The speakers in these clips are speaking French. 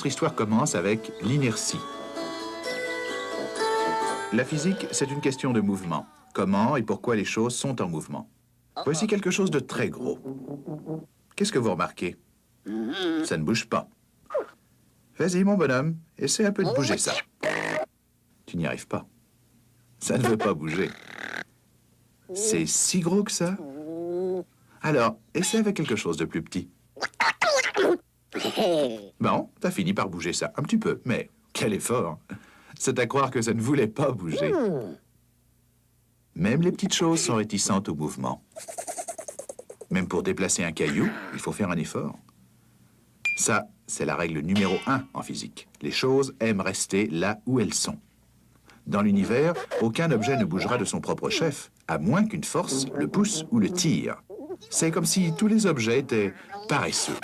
notre histoire commence avec l'inertie. La physique, c'est une question de mouvement. Comment et pourquoi les choses sont en mouvement. Voici quelque chose de très gros. Qu'est-ce que vous remarquez? Ça ne bouge pas. Vas-y, mon bonhomme, essaie un peu de bouger ça. Tu n'y arrives pas. Ça ne veut pas bouger. C'est si gros que ça? Alors, essaie avec quelque chose de plus petit. Bon, t'as fini par bouger ça, un petit peu, mais quel effort! C'est à croire que ça ne voulait pas bouger. Même les petites choses sont réticentes au mouvement. Même pour déplacer un caillou, il faut faire un effort. Ça, c'est la règle numéro 1 en physique. Les choses aiment rester là où elles sont. Dans l'univers, aucun objet ne bougera de son propre chef, à moins qu'une force le pousse ou le tire. C'est comme si tous les objets étaient paresseux.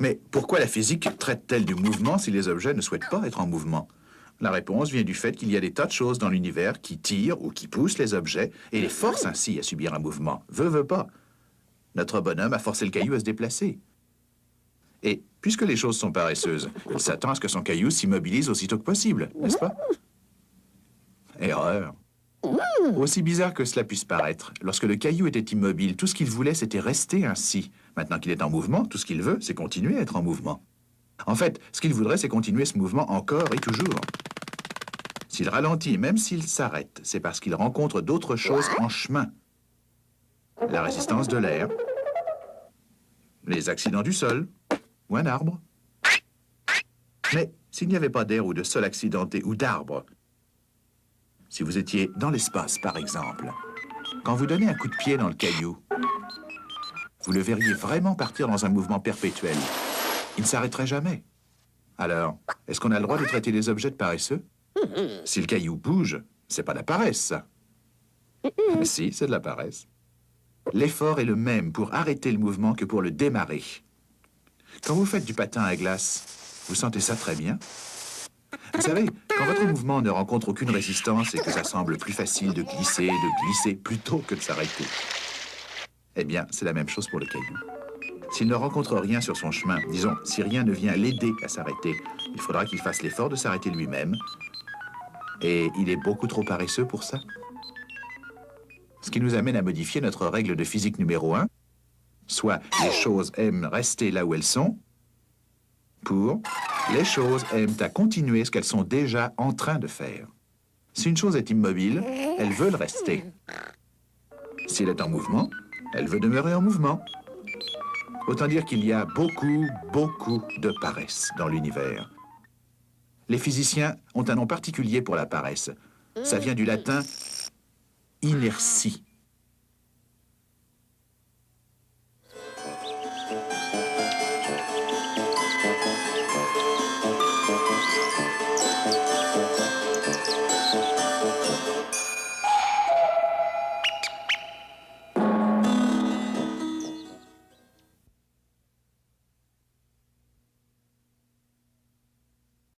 Mais pourquoi la physique traite-t-elle du mouvement si les objets ne souhaitent pas être en mouvement? La réponse vient du fait qu'il y a des tas de choses dans l'univers qui tirent ou qui poussent les objets et les forcent ainsi à subir un mouvement. Veut pas. Notre bonhomme a forcé le caillou à se déplacer. Et puisque les choses sont paresseuses, il s'attend à ce que son caillou s'immobilise aussitôt que possible, n'est-ce pas? Erreur. Aussi bizarre que cela puisse paraître, lorsque le caillou était immobile, tout ce qu'il voulait, c'était rester ainsi. Maintenant qu'il est en mouvement, tout ce qu'il veut, c'est continuer à être en mouvement. En fait, ce qu'il voudrait, c'est continuer ce mouvement encore et toujours. S'il ralentit, même s'il s'arrête, c'est parce qu'il rencontre d'autres choses en chemin. La résistance de l'air, les accidents du sol, ou un arbre. Mais s'il n'y avait pas d'air ou de sol accidenté ou d'arbre, si vous étiez dans l'espace, par exemple, quand vous donnez un coup de pied dans le caillou, vous le verriez vraiment partir dans un mouvement perpétuel. Il ne s'arrêterait jamais. Alors, est-ce qu'on a le droit de traiter les objets de paresseux? Si le caillou bouge, c'est pas de la paresse, ça. Si, c'est de la paresse. L'effort est le même pour arrêter le mouvement que pour le démarrer. Quand vous faites du patin à glace, vous sentez ça très bien? Vous savez, quand votre mouvement ne rencontre aucune résistance et que ça semble plus facile de glisser plutôt que de s'arrêter, eh bien, c'est la même chose pour le caillou. S'il ne rencontre rien sur son chemin, disons, si rien ne vient l'aider à s'arrêter, il faudra qu'il fasse l'effort de s'arrêter lui-même. Et il est beaucoup trop paresseux pour ça. Ce qui nous amène à modifier notre règle de physique numéro 1, soit les choses aiment rester là où elles sont, pour les choses aiment à continuer ce qu'elles sont déjà en train de faire. Si une chose est immobile, elle veut le rester. Si elle est en mouvement, elle veut demeurer en mouvement. Autant dire qu'il y a beaucoup de paresse dans l'univers. Les physiciens ont un nom particulier pour la paresse. Ça vient du latin inertie.